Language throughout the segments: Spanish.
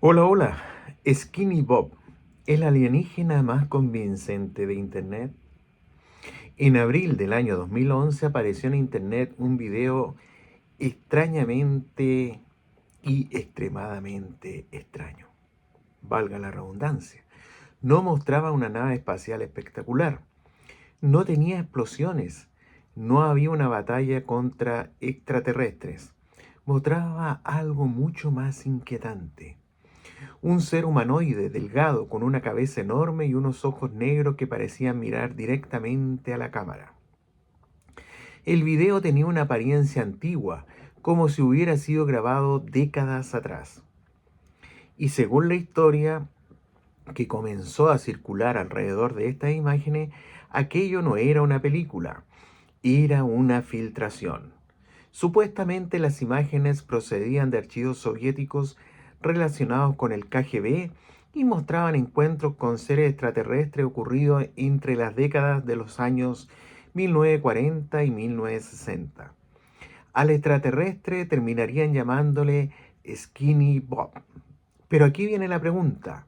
Hola, hola. Skinny Bob, el alienígena más convincente de Internet. En abril del año 2011 apareció en Internet un video extrañamente y extremadamente extraño. Valga la redundancia. No mostraba una nave espacial espectacular. No tenía explosiones. No había una batalla contra extraterrestres. Mostraba algo mucho más inquietante. Un ser humanoide delgado con una cabeza enorme y unos ojos negros que parecían mirar directamente a la cámara. El video tenía una apariencia antigua, como si hubiera sido grabado décadas atrás. Y según la historia que comenzó a circular alrededor de estas imágenes, aquello no era una película, era una filtración. Supuestamente las imágenes procedían de archivos soviéticos relacionados con el KGB y mostraban encuentros con seres extraterrestres ocurridos entre las décadas de los años 1940 y 1960. Al extraterrestre terminarían llamándole Skinny Bob. Pero aquí viene la pregunta.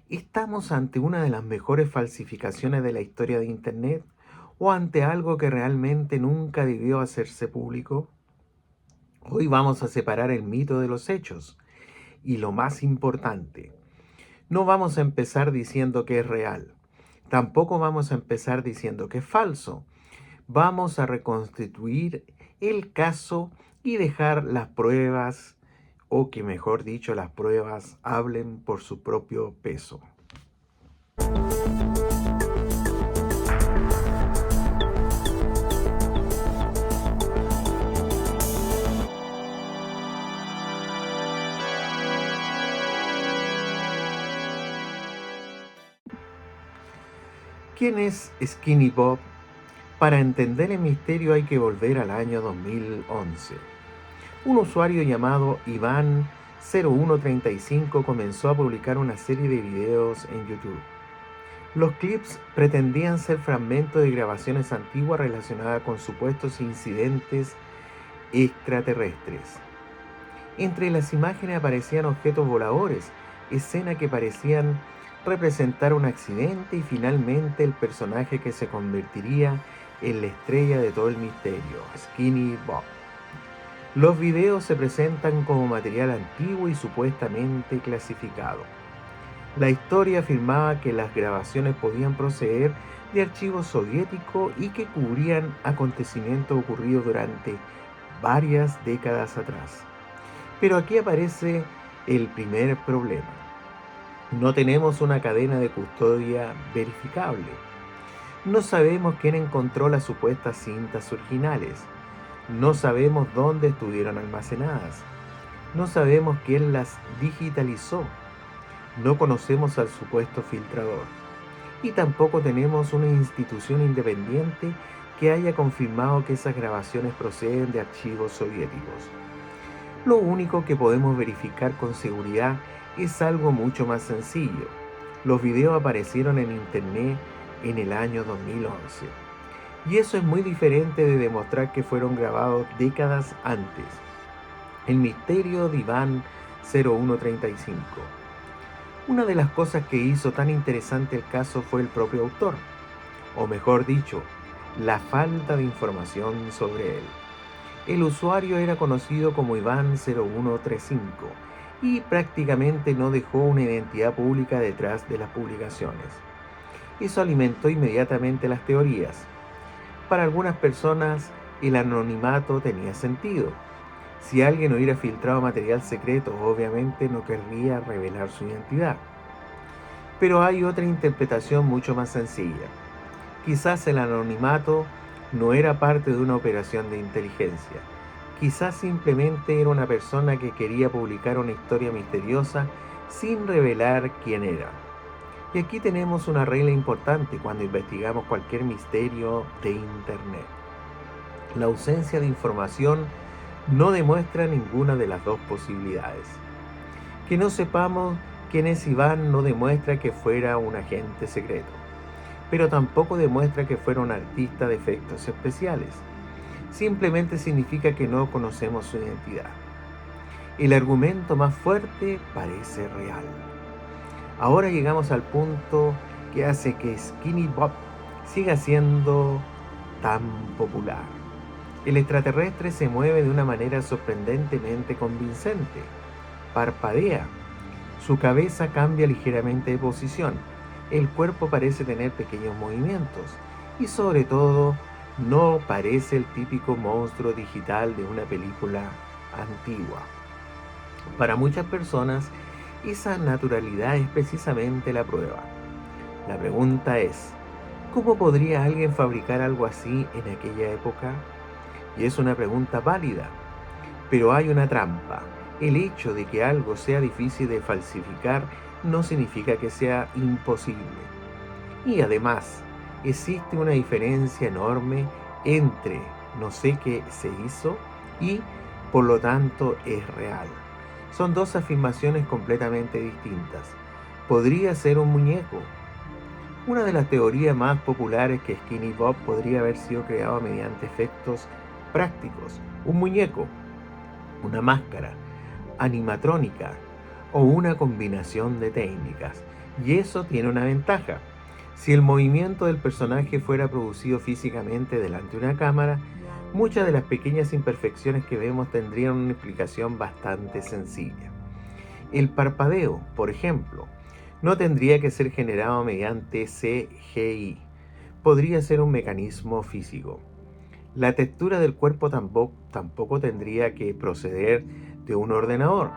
¿Estamos ante una de las mejores falsificaciones de la historia de Internet o ante algo que realmente nunca debió hacerse público? Hoy vamos a separar el mito de los hechos y lo más importante, no vamos a empezar diciendo que es real, tampoco vamos a empezar diciendo que es falso. Vamos a reconstituir el caso y dejar las pruebas, o que mejor dicho, las pruebas hablen por su propio peso. ¿Quién es Skinny Bob? Para entender el misterio hay que volver al año 2011. Un usuario llamado Iván0135 comenzó a publicar una serie de videos en YouTube. Los clips pretendían ser fragmentos de grabaciones antiguas relacionadas con supuestos incidentes extraterrestres. Entre las imágenes aparecían objetos voladores, escenas que parecían representar un accidente y finalmente el personaje que se convertiría en la estrella de todo el misterio, Skinny Bob. Los videos se presentan como material antiguo y supuestamente clasificado. La historia afirmaba que las grabaciones podían proceder de archivos soviéticos y que cubrían acontecimientos ocurridos durante varias décadas atrás. Pero aquí aparece el primer problema. No tenemos una cadena de custodia verificable. No sabemos quién encontró las supuestas cintas originales. No sabemos dónde estuvieron almacenadas. No sabemos quién las digitalizó. No conocemos al supuesto filtrador. Y tampoco tenemos una institución independiente que haya confirmado que esas grabaciones proceden de archivos soviéticos. Lo único que podemos verificar con seguridad es algo mucho más sencillo. Los videos aparecieron en Internet en el año 2011. Y eso es muy diferente de demostrar que fueron grabados décadas antes. El misterio de Iván 0135. Una de las cosas que hizo tan interesante el caso fue el propio autor, o mejor dicho, la falta de información sobre él. El usuario era conocido como Iván0135 y prácticamente no dejó una identidad pública detrás de las publicaciones. Eso alimentó inmediatamente las teorías. Para algunas personas el anonimato tenía sentido. Si alguien hubiera filtrado material secreto, obviamente no querría revelar su identidad. Pero hay otra interpretación mucho más sencilla. Quizás el anonimato no era parte de una operación de inteligencia. Quizás simplemente era una persona que quería publicar una historia misteriosa sin revelar quién era. Y aquí tenemos una regla importante cuando investigamos cualquier misterio de Internet. La ausencia de información no demuestra ninguna de las dos posibilidades. Que no sepamos quién es Iván no demuestra que fuera un agente secreto, pero tampoco demuestra que fuera un artista de efectos especiales. Simplemente significa que no conocemos su identidad. El argumento más fuerte parece real. Ahora llegamos al punto que hace que Skinny Bob siga siendo tan popular. El extraterrestre se mueve de una manera sorprendentemente convincente. Parpadea. Su cabeza cambia ligeramente de posición. El cuerpo parece tener pequeños movimientos. Y sobre todo, no parece el típico monstruo digital de una película antigua. Para muchas personas, esa naturalidad es precisamente la prueba. La pregunta es, ¿cómo podría alguien fabricar algo así en aquella época? Y es una pregunta válida, pero hay una trampa. El hecho de que algo sea difícil de falsificar no significa que sea imposible. Y además, existe una diferencia enorme entre no sé qué se hizo y por lo tanto es real. Son dos afirmaciones completamente distintas. Podría ser un muñeco. Una de las teorías más populares es que Skinny Bob podría haber sido creado mediante efectos prácticos. Un muñeco, una máscara, animatrónica o una combinación de técnicas. Y eso tiene una ventaja. Si el movimiento del personaje fuera producido físicamente delante de una cámara, muchas de las pequeñas imperfecciones que vemos tendrían una explicación bastante sencilla. El parpadeo, por ejemplo, no tendría que ser generado mediante CGI. Podría ser un mecanismo físico. La textura del cuerpo tampoco tendría que proceder de un ordenador.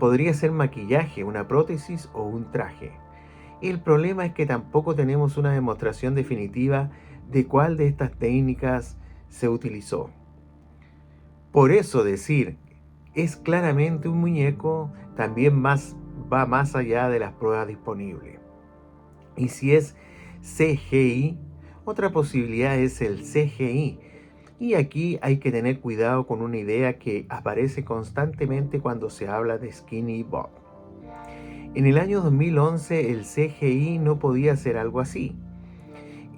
Podría ser maquillaje, una prótesis o un traje. El problema es que tampoco tenemos una demostración definitiva de cuál de estas técnicas se utilizó. Por eso decir es claramente un muñeco también va más allá de las pruebas disponibles. Y si es CGI, otra posibilidad es el CGI. Y aquí hay que tener cuidado con una idea que aparece constantemente cuando se habla de Skinny Bob. En el año 2011 el CGI no podía hacer algo así.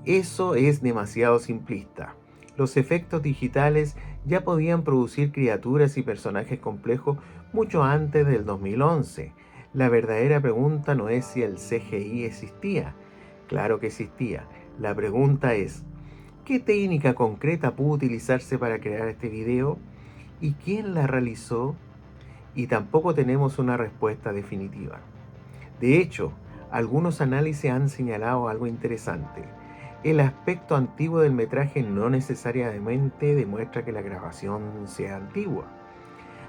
Eso es demasiado simplista. Los efectos digitales ya podían producir criaturas y personajes complejos mucho antes del 2011. La verdadera pregunta no es si el CGI existía. Claro que existía. La pregunta es, ¿qué técnica concreta pudo utilizarse para crear este video? ¿Y quién la realizó? Y tampoco tenemos una respuesta definitiva. De hecho, algunos análisis han señalado algo interesante. El aspecto antiguo del metraje no necesariamente demuestra que la grabación sea antigua.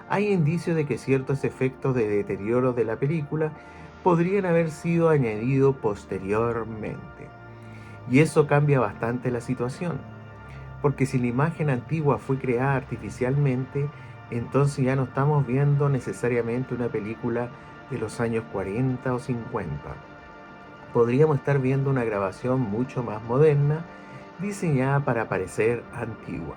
Hay indicios de que ciertos efectos de deterioro de la película podrían haber sido añadidos posteriormente. Y eso cambia bastante la situación, porque si la imagen antigua fue creada artificialmente, entonces ya no estamos viendo necesariamente una película de los años 40 o 50. Podríamos estar viendo una grabación mucho más moderna, diseñada para parecer antigua.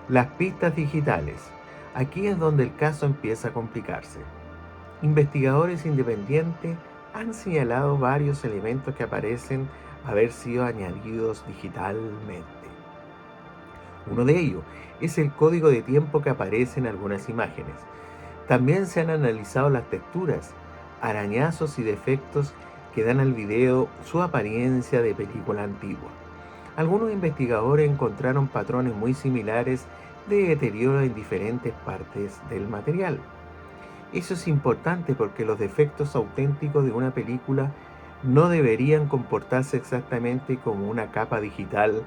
Las pistas digitales. Aquí es donde el caso empieza a complicarse. Investigadores independientes han señalado varios elementos que parecen haber sido añadidos digitalmente. Uno de ellos es el código de tiempo que aparece en algunas imágenes. También se han analizado las texturas, arañazos y defectos que dan al video su apariencia de película antigua. Algunos investigadores encontraron patrones muy similares de deterioro en diferentes partes del material. Eso es importante porque los defectos auténticos de una película no deberían comportarse exactamente como una capa digital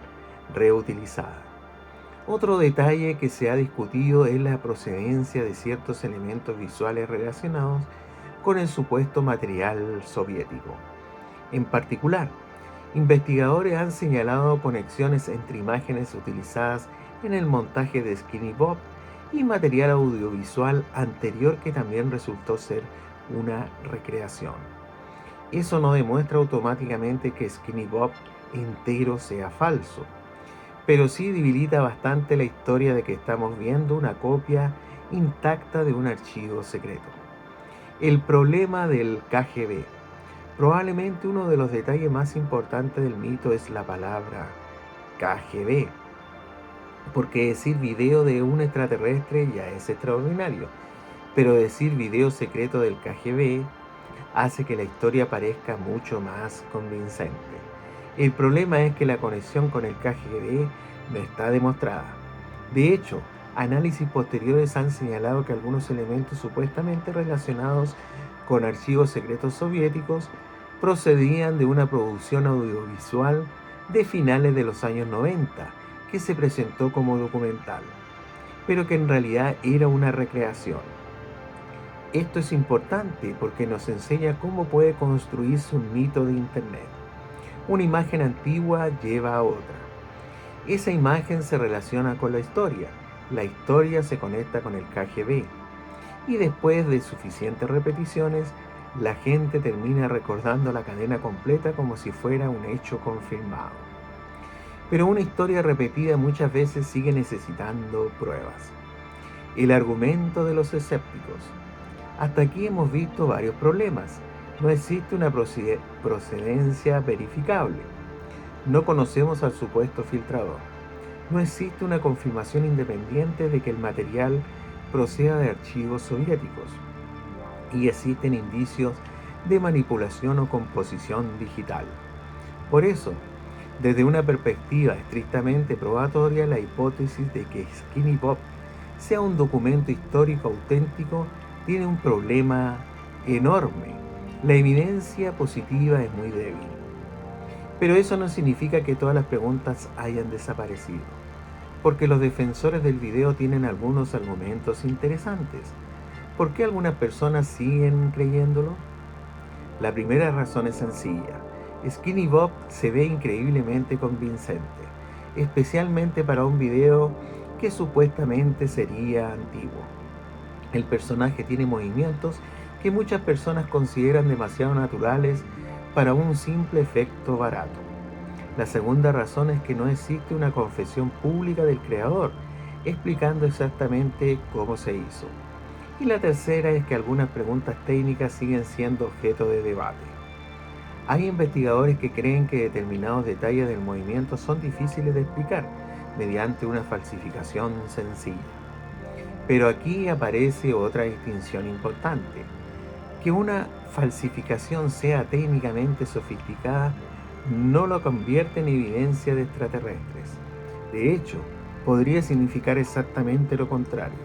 reutilizada. Otro detalle que se ha discutido es la procedencia de ciertos elementos visuales relacionados con el supuesto material soviético. En particular, investigadores han señalado conexiones entre imágenes utilizadas en el montaje de Skinny Bob y material audiovisual anterior que también resultó ser una recreación. Eso no demuestra automáticamente que Skinny Bob entero sea falso, pero sí debilita bastante la historia de que estamos viendo una copia intacta de un archivo secreto. El problema del KGB. Probablemente uno de los detalles más importantes del mito es la palabra KGB, porque decir video de un extraterrestre ya es extraordinario. pero decir video secreto del KGB hace que la historia parezca mucho más convincente. El problema es que la conexión con el KGB no está demostrada. De hecho, análisis posteriores han señalado que algunos elementos supuestamente relacionados con archivos secretos soviéticos procedían de una producción audiovisual de finales de los años 90 que se presentó como documental, pero que en realidad era una recreación. Esto es importante porque nos enseña cómo puede construirse un mito de Internet. Una imagen antigua lleva a otra. Esa imagen se relaciona con la historia se conecta con el KGB, y después de suficientes repeticiones, la gente termina recordando la cadena completa como si fuera un hecho confirmado. Pero una historia repetida muchas veces sigue necesitando pruebas. El argumento de los escépticos. Hasta aquí hemos visto varios problemas. No existe una procedencia verificable. No conocemos al supuesto filtrador. No existe una confirmación independiente de que el material proceda de archivos soviéticos. Y existen indicios de manipulación o composición digital. Por eso, desde una perspectiva estrictamente probatoria, la hipótesis de que Skinny Pop sea un documento histórico auténtico tiene un problema enorme. La evidencia positiva es muy débil. Pero eso no significa que todas las preguntas hayan desaparecido, porque los defensores del video tienen algunos argumentos interesantes. ¿Por qué algunas personas siguen creyéndolo? La primera razón es sencilla. Skinny Bob se ve increíblemente convincente, especialmente para un video que supuestamente sería antiguo. El personaje tiene movimientos que muchas personas consideran demasiado naturales para un simple efecto barato. La segunda razón es que no existe una confesión pública del creador, explicando exactamente cómo se hizo. Y la tercera es que algunas preguntas técnicas siguen siendo objeto de debate. Hay investigadores que creen que determinados detalles del movimiento son difíciles de explicar mediante una falsificación sencilla. Pero aquí aparece otra distinción importante. Que una falsificación sea técnicamente sofisticada no lo convierte en evidencia de extraterrestres. De hecho, podría significar exactamente lo contrario,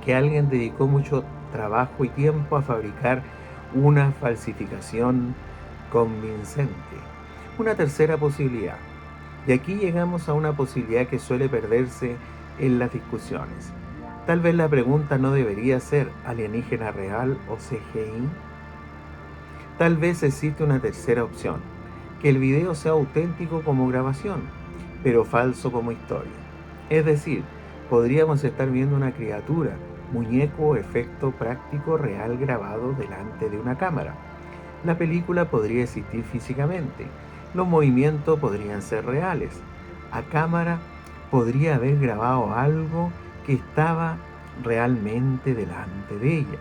que alguien dedicó mucho trabajo y tiempo a fabricar una falsificación convincente. Una tercera posibilidad. Y aquí llegamos a una posibilidad que suele perderse en las discusiones. Tal vez la pregunta no debería ser alienígena real o CGI. Tal vez existe una tercera opción, que el video sea auténtico como grabación, pero falso como historia. Es decir, podríamos estar viendo una criatura, muñeco o efecto práctico real grabado delante de una cámara. La película podría existir físicamente, los movimientos podrían ser reales. A cámara podría haber grabado algo que estaba realmente delante de ella.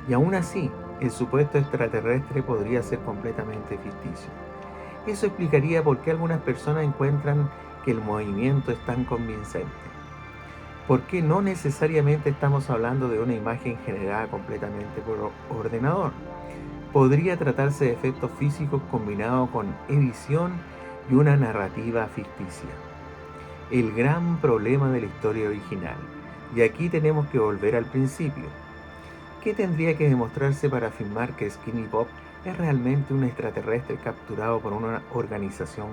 Y aún así, el supuesto extraterrestre podría ser completamente ficticio. Eso explicaría por qué algunas personas encuentran que el movimiento es tan convincente. ¿Por qué no necesariamente estamos hablando de una imagen generada completamente por ordenador? Podría tratarse de efectos físicos combinados con edición y una narrativa ficticia. El gran problema de la historia original. Y aquí tenemos que volver al principio. ¿Qué tendría que demostrarse para afirmar que Skinny Bob es realmente un extraterrestre capturado por una organización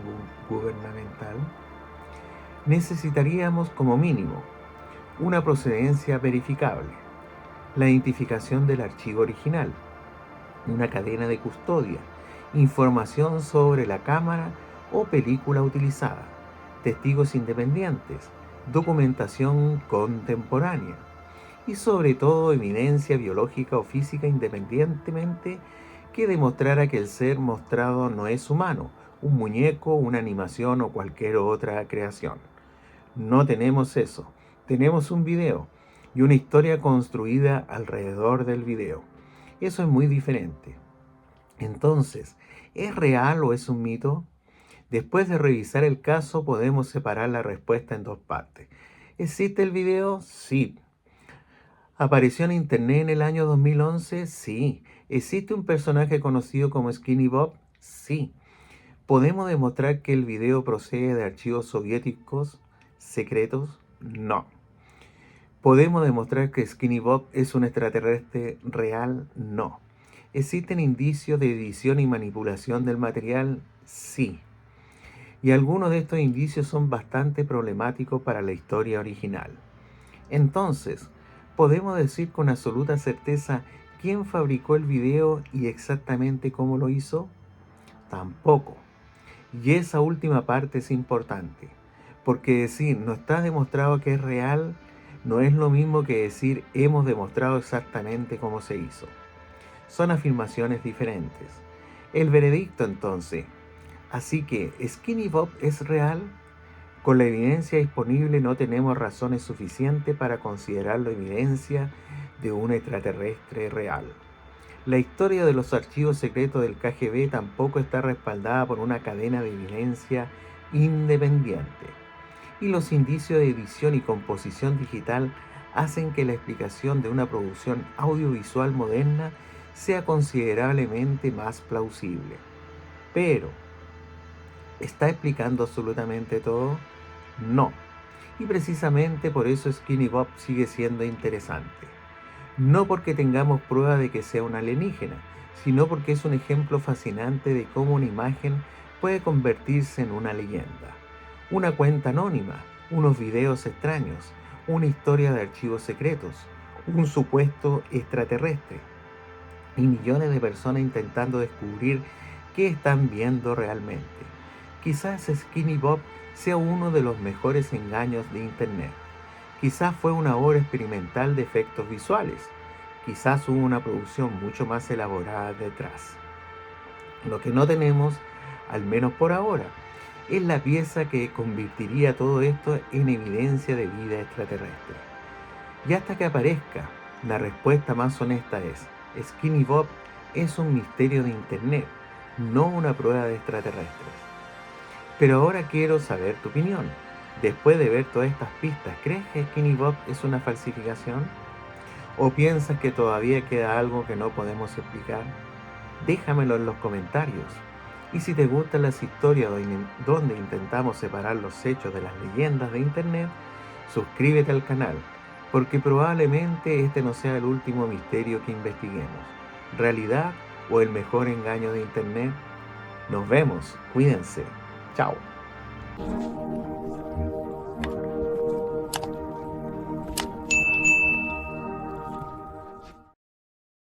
gubernamental? Necesitaríamos como mínimo una procedencia verificable, la identificación del archivo original, una cadena de custodia, información sobre la cámara o película utilizada, testigos independientes, documentación contemporánea y sobre todo evidencia biológica o física independientemente que demostrara que el ser mostrado no es humano, un muñeco, una animación o cualquier otra creación. No tenemos eso. Tenemos un video y una historia construida alrededor del video. Eso es muy diferente. Entonces, ¿es real o es un mito? Después de revisar el caso, podemos separar la respuesta en dos partes. ¿Existe el video? Sí. ¿Apareció en internet en el año 2011? Sí. ¿Existe un personaje conocido como Skinny Bob? Sí. ¿Podemos demostrar que el video procede de archivos soviéticos secretos? No. ¿Podemos demostrar que Skinny Bob es un extraterrestre real? No. ¿Existen indicios de edición y manipulación del material? Sí. Y algunos de estos indicios son bastante problemáticos para la historia original. Entonces, ¿podemos decir con absoluta certeza quién fabricó el video y exactamente cómo lo hizo? Tampoco. Y esa última parte es importante, porque decir no está demostrado que es real no es lo mismo que decir hemos demostrado exactamente cómo se hizo. Son afirmaciones diferentes. El veredicto entonces, así que ¿Skinny Bob es real? Con la evidencia disponible no tenemos razones suficientes para considerarlo evidencia de un extraterrestre real. La historia de los archivos secretos del KGB tampoco está respaldada por una cadena de evidencia independiente. Y los indicios de edición y composición digital hacen que la explicación de una producción audiovisual moderna sea considerablemente más plausible. Pero, ¿está explicando absolutamente todo? No. Y precisamente por eso Skinny Bob sigue siendo interesante. No porque tengamos prueba de que sea un alienígena, sino porque es un ejemplo fascinante de cómo una imagen puede convertirse en una leyenda. Una cuenta anónima, unos videos extraños, una historia de archivos secretos, un supuesto extraterrestre y millones de personas intentando descubrir qué están viendo realmente. Quizás Skinny Bob sea uno de los mejores engaños de Internet. Quizás fue una obra experimental de efectos visuales. Quizás hubo una producción mucho más elaborada detrás. Lo que no tenemos, al menos por ahora, es la pieza que convertiría todo esto en evidencia de vida extraterrestre. Y hasta que aparezca, la respuesta más honesta es: Skinny Bob es un misterio de Internet, no una prueba de extraterrestres. Pero ahora quiero saber tu opinión. Después de ver todas estas pistas, ¿crees que Skinny Bob es una falsificación? ¿O piensas que todavía queda algo que no podemos explicar? Déjamelo en los comentarios. Y si te gustan las historias donde intentamos separar los hechos de las leyendas de Internet, suscríbete al canal, porque probablemente este no sea el último misterio que investiguemos. ¿Realidad o el mejor engaño de Internet? Nos vemos, cuídense. Chao.